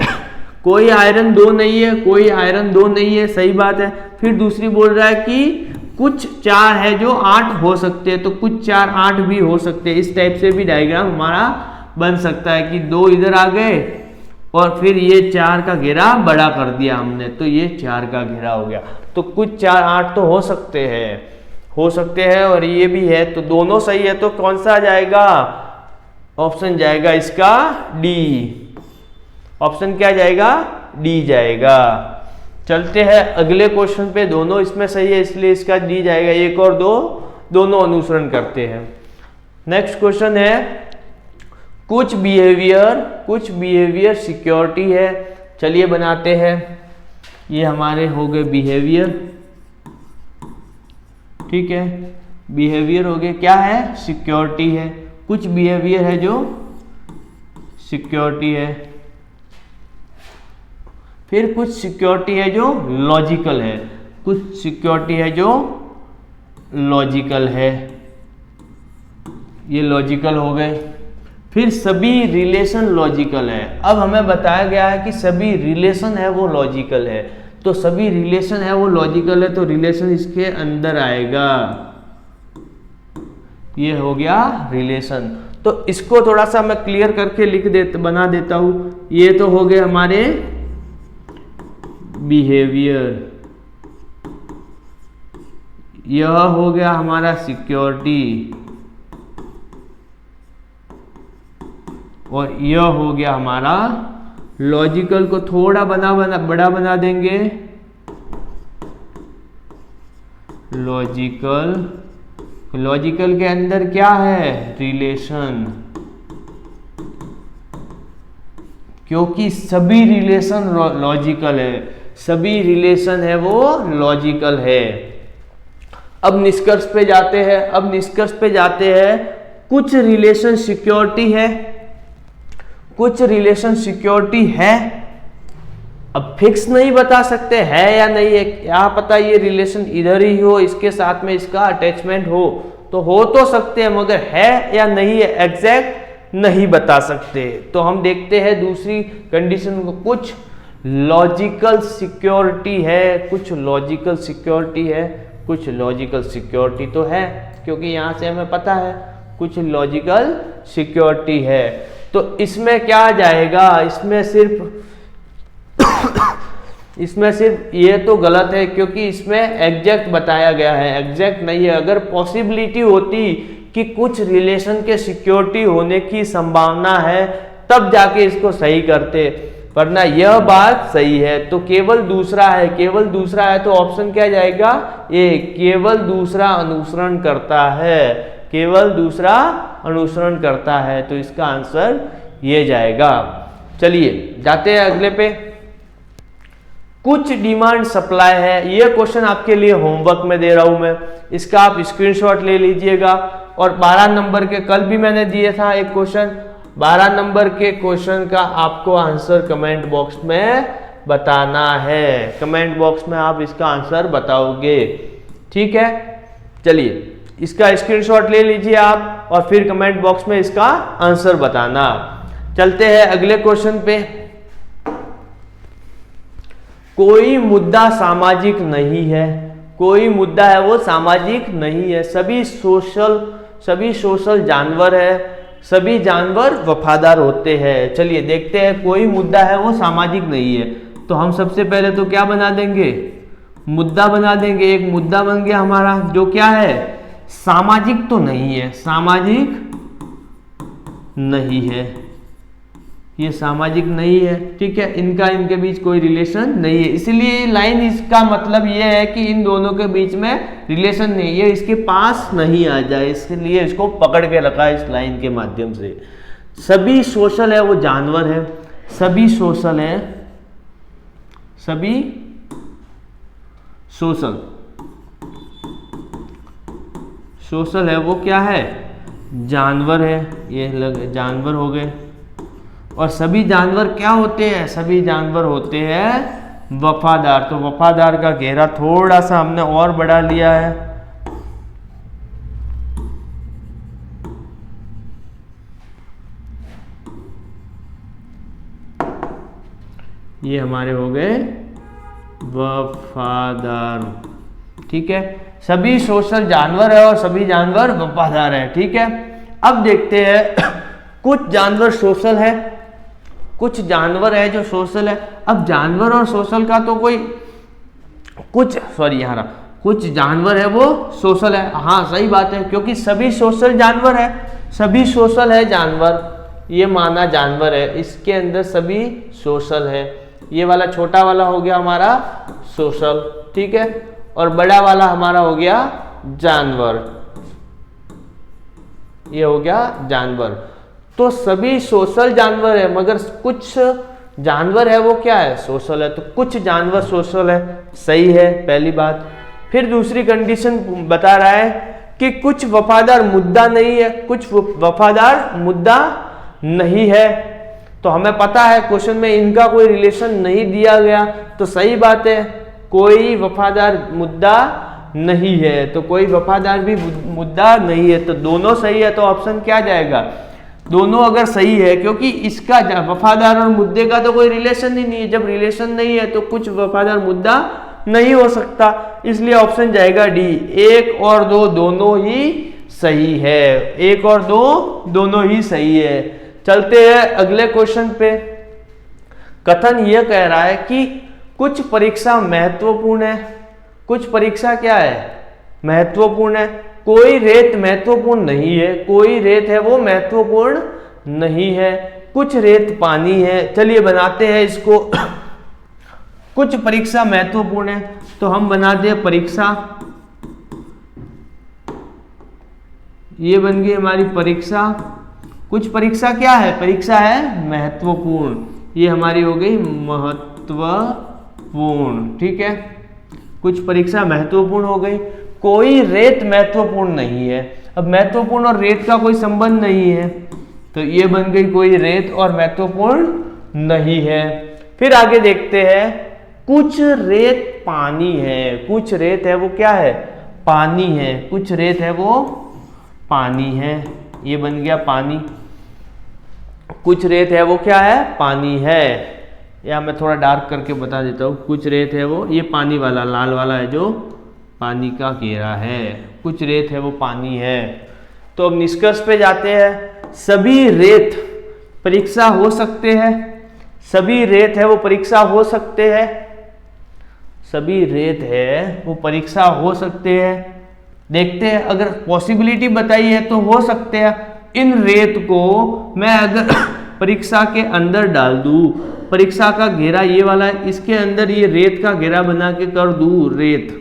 कोई आयरन 2 नहीं है, कोई आयरन 2 नहीं है, सही बात है। फिर दूसरी बोल रहा है कि कुछ 4 है जो 8 हो सकते हैं, तो कुछ 4 8 भी हो सकते हैं। इस टाइप से भी डायग्राम हमारा बन सकता है कि 2 इधर आ गए और फिर ये 4 का घेरा बड़ा कर दिया हमने, तो ये 4 का घेरा हो गया। तो कुछ 4 8 तो हो सकते हैं, हो सकते हैं, और ये भी है, तो दोनों सही है। तो कौन सा जाएगा? ऑप्शन जाएगा इसका डी। ऑप्शन क्या जाएगा? डी जाएगा। चलते हैं अगले क्वेश्चन पे, दोनों इसमें सही है इसलिए इसका डी जाएगा। 1 और 2 दोनों अनुसरण करते हैं। नेक्स्ट क्वेश्चन है, कुछ बिहेवियर सिक्योरिटी है। चलिए बनाते हैं, ये हमारे हो गए बिहेवियर, ठीक है, बिहेवियर हो गए, क्या है सिक्योरिटी है। कुछ बिहेवियर है जो सिक्योरिटी है, फिर कुछ सिक्योरिटी है जो लॉजिकल है, कुछ सिक्योरिटी है जो लॉजिकल है, ये लॉजिकल हो गए। फिर सभी रिलेशन लॉजिकल है। अब हमें बताया गया है कि सभी रिलेशन है वो लॉजिकल है, तो सभी रिलेशन है वो लॉजिकल है, तो रिलेशन इसके अंदर आएगा, ये हो गया रिलेशन। तो इसको थोड़ा सा मैं क्लियर करके बना देता हूं। ये तो हो गए हमारे बिहेवियर, यह हो गया हमारा सिक्योरिटी, और यह हो गया हमारा लॉजिकल। को थोड़ा बड़ा बना देंगे, लॉजिकल। लॉजिकल के अंदर क्या है? रिलेशन, क्योंकि सभी रिलेशन लॉजिकल है, सभी रिलेशन है वो लॉजिकल है। अब निष्कर्ष पे जाते हैं, अब निष्कर्ष पे जाते हैं, कुछ रिलेशन सिक्योरिटी है, कुछ रिलेशन सिक्योरिटी है। अब फिक्स नहीं बता सकते है या नहीं है, क्या पता ये रिलेशन इधर ही हो, इसके साथ में इसका अटैचमेंट हो तो सकते हैं, मगर है या नहीं है एग्जैक्ट नहीं बता सकते। तो हम देखते हैं दूसरी कंडीशन को, कुछ लॉजिकल सिक्योरिटी है, कुछ लॉजिकल सिक्योरिटी है, कुछ लॉजिकल सिक्योरिटी तो है, क्योंकि यहां से हमें पता है कुछ लॉजिकल सिक्योरिटी है। तो इसमें क्या जाएगा? इसमें सिर्फ ये तो गलत है, क्योंकि इसमें एग्जैक्ट बताया गया है, एग्जैक्ट नहीं है। अगर पॉसिबिलिटी होती कि कुछ रिलेशन के सिक्योरिटी होने की संभावना है, तब जाके इसको सही करते, वरना यह बात सही है। तो केवल दूसरा है, केवल दूसरा है, तो ऑप्शन क्या जाएगा? ए, केवल दूसरा अनुसरण करता है, केवल दूसरा अनुसरण करता है, तो इसका आंसर ये जाएगा। चलिए जाते हैं अगले पे। कुछ डिमांड सप्लाई है, ये क्वेश्चन आपके लिए होमवर्क में दे रहा हूं मैं, इसका आप स्क्रीनशॉट ले लीजिएगा। और 12 नंबर के कल भी मैंने दिए था एक क्वेश्चन, 12 नंबर के क्वेश्चन का आपको आंसर कमेंट बॉक्स में बताना है, कमेंट बॉक्स में आप इसका आंसर बताओगे, ठीक है। चलिए इसका स्क्रीनशॉट ले लीजिए आप और फिर कमेंट बॉक्स में इसका आंसर बताना। चलते हैं अगले क्वेश्चन पे। कोई मुद्दा सामाजिक नहीं है, कोई मुद्दा है वो सामाजिक नहीं है। सभी सोशल जानवर है, सभी जानवर वफादार होते हैं। चलिए देखते हैं, कोई मुद्दा है वो सामाजिक नहीं है, तो हम सबसे पहले तो क्या बना देंगे? मुद्दा बना देंगे, एक मुद्दा बन गया हमारा, जो क्या है, सामाजिक तो नहीं है, सामाजिक नहीं है, ये सामाजिक नहीं है, ठीक है, इनका इनके बीच कोई रिलेशन नहीं है, इसलिए लाइन, इसका मतलब ये है कि इन दोनों के बीच में रिलेशन नहीं है, ये इसके पास नहीं आ जाए, इसलिए इसको पकड़ के रखा है इस लाइन के माध्यम से। सभी सोशल है वो जानवर है, सभी सोशल है, सभी सोशल, सोशल है वो क्या है, जानवर है, ये जानवर हो गए। और सभी जानवर क्या होते हैं, सभी जानवर होते हैं वफादार। तो वफादार का घेरा थोड़ा सा हमने और बढ़ा लिया है, ये हमारे हो गए वफादार, ठीक है। सभी सोशल जानवर है और सभी जानवर वफादार है, ठीक है। अब देखते हैं कुछ जानवर सोशल है, कुछ जानवर है जो सोशल है। अब जानवर और सोशल का तो कोई कुछ कुछ जानवर है वो सोशल है, हाँ सही बात है, क्योंकि सभी सोशल जानवर है, सभी सोशल है जानवर, ये माना जानवर है, इसके अंदर सभी सोशल है। ये वाला छोटा वाला हो गया हमारा सोशल, ठीक है, और बड़ा वाला हमारा हो गया जानवर, ये हो गया जानवर। तो सभी सोशल जानवर है, मगर कुछ जानवर है वो क्या है, सोशल है। तो कुछ जानवर सोशल है, सही है पहली बात। फिर दूसरी कंडीशन बता रहा है कि कुछ वफादार मुद्दा नहीं है, कुछ वफादार मुद्दा नहीं है। तो हमें पता है क्वेश्चन में इनका कोई रिलेशन नहीं दिया गया, तो सही बात है, कोई वफादार मुद्दा नहीं है, तो कोई वफादार भी मुद्दा नहीं है, तो दोनों सही है। तो ऑप्शन क्या जाएगा, दोनों अगर सही है, क्योंकि इसका वफादार और मुद्दे का तो कोई रिलेशन ही नहीं है, जब रिलेशन नहीं है तो कुछ वफादार मुद्दा नहीं हो सकता, इसलिए ऑप्शन जाएगा डी, 1 और 2 दोनों ही सही है, 1 और 2 दोनों ही सही है। चलते हैं अगले क्वेश्चन पे। कथन यह कह रहा है कि कुछ परीक्षा महत्वपूर्ण है, कुछ परीक्षा क्या है, महत्वपूर्ण है। कोई रेत महत्वपूर्ण नहीं है, कोई रेत है वो महत्वपूर्ण नहीं है, कुछ रेत पानी है। चलिए बनाते हैं इसको कुछ परीक्षा महत्वपूर्ण है, तो हम बनाते हैं परीक्षा, ये बन गई हमारी परीक्षा। कुछ परीक्षा क्या है, परीक्षा है महत्वपूर्ण, ये हमारी हो गई महत्वपूर्ण, ठीक है। कुछ परीक्षा महत्वपूर्ण हो गई। कोई रेत महत्वपूर्ण नहीं है, अब महत्वपूर्ण और रेत का कोई संबंध नहीं है, तो ये बन गई कोई रेत और महत्वपूर्ण नहीं है। फिर आगे देखते हैं, कुछ रेत पानी है, कुछ रेत है वो क्या है, पानी है, कुछ रेत है वो पानी है, ये बन गया पानी। कुछ रेत है वो क्या है, पानी है, या मैं थोड़ा डार्क करके बता देता हूँ, कुछ रेत है वो, ये पानी वाला लाल वाला है जो पानी का घेरा है, कुछ रेत है वो पानी है। तो अब निष्कर्ष पे जाते हैं, सभी रेत परीक्षा हो सकते हैं, सभी रेत है वो परीक्षा हो सकते हैं, सभी रेत है वो परीक्षा हो सकते हैं। देखते हैं, अगर पॉसिबिलिटी बताई है तो हो सकते हैं। इन रेत को मैं अगर परीक्षा के अंदर डाल दूं, परीक्षा का घेरा ये वाला है, इसके अंदर ये रेत का घेरा बना के कर दूं रेत,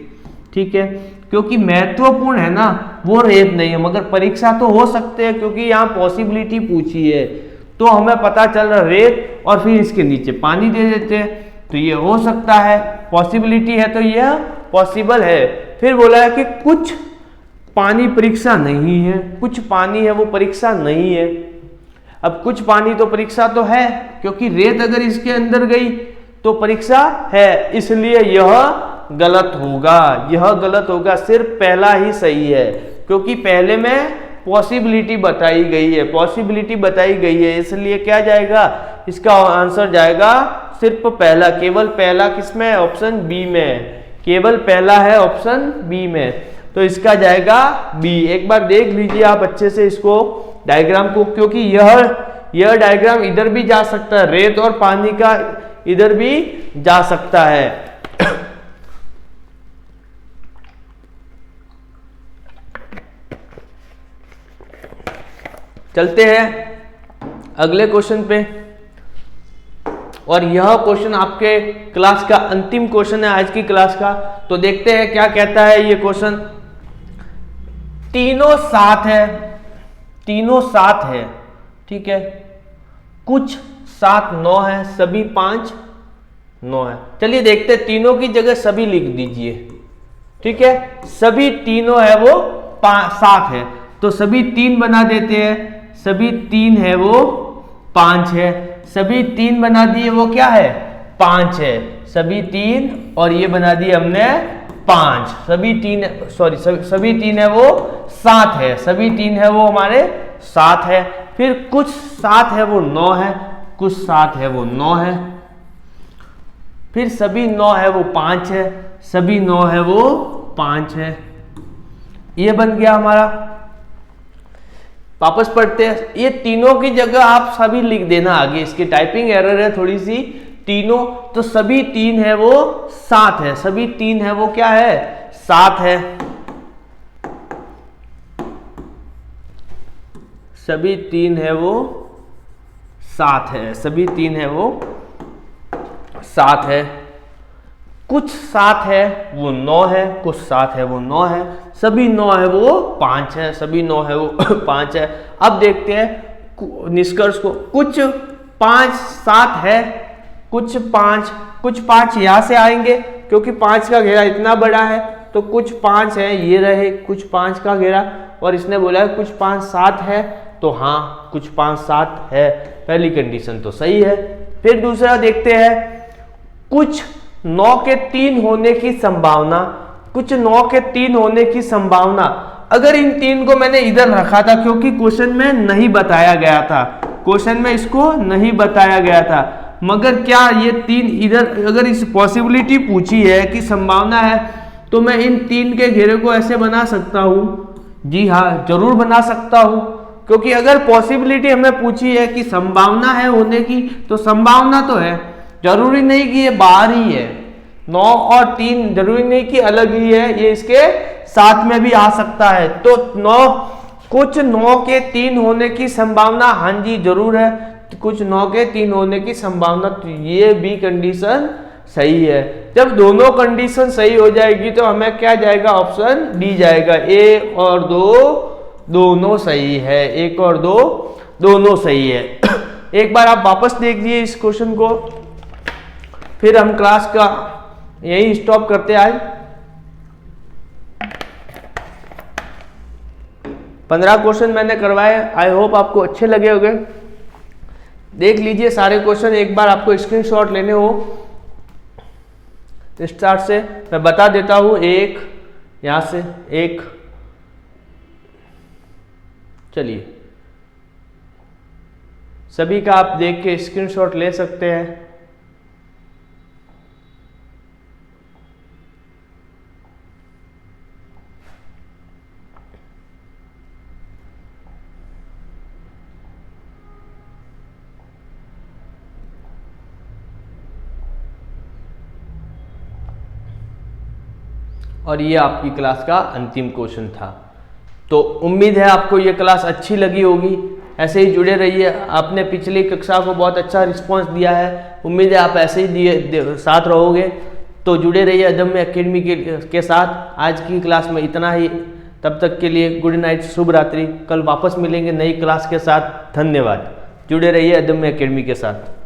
ठीक है, क्योंकि महत्वपूर्ण है ना वो रेत नहीं है, मगर परीक्षा तो हो सकते हैं, क्योंकि यहाँ पॉसिबिलिटी पूछी है, तो हमें पता चल रहा रेत और फिर इसके नीचे पानी दे देते हैं, तो ये हो सकता है, पॉसिबिलिटी है तो यह पॉसिबल है। फिर बोला है कि कुछ पानी परीक्षा नहीं है, कुछ पानी है वो परीक्षा नहीं है। अब कुछ पानी तो परीक्षा तो है, क्योंकि रेत अगर इसके अंदर गई तो परीक्षा है, इसलिए यह गलत होगा, यह गलत होगा, सिर्फ पहला ही सही है, क्योंकि पहले में पॉसिबिलिटी बताई गई है, पॉसिबिलिटी बताई गई है, इसलिए क्या जाएगा, इसका आंसर जाएगा सिर्फ पहला, केवल पहला किसमें, ऑप्शन बी में, केवल पहला है ऑप्शन बी में, तो इसका जाएगा बी। एक बार देख लीजिए आप अच्छे से इसको डायग्राम को, क्योंकि यह डायग्राम इधर भी जा सकता है, रेत और पानी का इधर भी जा सकता है। चलते हैं अगले क्वेश्चन पे, और यह क्वेश्चन आपके क्लास का अंतिम क्वेश्चन है आज की क्लास का। तो देखते हैं क्या कहता है ये क्वेश्चन। तीनों सात है, तीनों सात है, ठीक है, कुछ 7 9 है, सभी 5 9 है। चलिए देखते हैं, तीनों की जगह सभी लिख दीजिए, ठीक है। सभी तीनों है वो 7 है, तो सभी 3 बना देते हैं, सभी 3 है वो 5 है, सभी 3 बना दिए वो क्या है 5 है, सभी 3 और ये बना दिए हमने 5, सभी 3 सॉरी सभी 3 है वो 7 है, सभी 3 है वो हमारे 7 है। फिर कुछ 7 है वो 9 है, कुछ 7 है वो 9 है, फिर सभी 9 है वो 5 है, सभी 9 है वो 5 है। ये बन गया हमारा। वापस पढ़ते हैं, ये तीनों की जगह आप सभी लिख देना आगे, इसकी टाइपिंग एरर है थोड़ी सी। तीनों, तो सभी 3 है वो 7 है, सभी 3 है वो क्या है 7 है, सभी 3 है वो 7 है, सभी 3 है वो 7 है। कुछ 7 है वो 9 है, कुछ 7 है वो 9 है, सभी 9 है वो 5 है, सभी 9 है वो 5 है। अब देखते हैं निष्कर्ष को। कुछ 5 7 है, कुछ 5 यहां से आएंगे क्योंकि 5 का घेरा इतना बड़ा है, तो कुछ 5 है ये रहे, कुछ 5 का घेरा, और इसने बोला है कुछ 5 7 है, तो हाँ कुछ 5 7 है, पहली कंडीशन तो सही है। फिर दूसरा देखते हैं, कुछ 9 के 3 होने की संभावना, कुछ 9 के 3 होने की संभावना। अगर इन 3 को मैंने इधर रखा था क्योंकि क्वेश्चन में नहीं बताया गया था, क्वेश्चन में इसको नहीं बताया गया था, मगर क्या ये 3 इधर, अगर इस पॉसिबिलिटी पूछी है कि संभावना है, तो मैं इन 3 के घेरे को ऐसे बना सकता हूं। जी हाँ, जरूर बना सकता हूं, क्योंकि अगर पॉसिबिलिटी हमें पूछी है कि संभावना है होने की, तो संभावना तो है, जरूरी नहीं कि ये बाहर ही है। 9 और 3 जरूरी नहीं कि अलग ही है, ये इसके साथ में भी आ सकता है। तो 9, कुछ 9 के 3 होने की संभावना, हाँ जी जरूर है, कुछ 9 के 3 होने की संभावना, तो ये भी कंडीशन सही है। जब दोनों कंडीशन सही हो जाएगी तो हमें क्या जाएगा, ऑप्शन डी जाएगा। 1 और 2 दोनों सही है, 1 और 2 दोनों सही है। एक बार आप वापस देख लीजिए इस क्वेश्चन को, फिर हम क्लास का यही स्टॉप करते आज। 15 क्वेश्चन मैंने करवाए, आई होप आपको अच्छे लगे होंगे। देख लीजिए सारे क्वेश्चन, एक बार आपको स्क्रीनशॉट लेने हो स्टार्ट से, मैं बता देता हूं। एक यहां से एक, चलिए सभी का आप देख के स्क्रीनशॉट ले सकते हैं। और ये आपकी क्लास का अंतिम क्वेश्चन था। तो उम्मीद है आपको ये क्लास अच्छी लगी होगी, ऐसे ही जुड़े रहिए। आपने पिछली कक्षा को बहुत अच्छा रिस्पांस दिया है, उम्मीद है आप ऐसे ही साथ रहोगे। तो जुड़े रहिए अदम्य एकेडमी के साथ। आज की क्लास में इतना ही, तब तक के लिए गुड नाइट, शुभ रात्रि। कल वापस मिलेंगे नई क्लास के साथ। धन्यवाद। जुड़े रहिए अदम्य एकेडमी के साथ।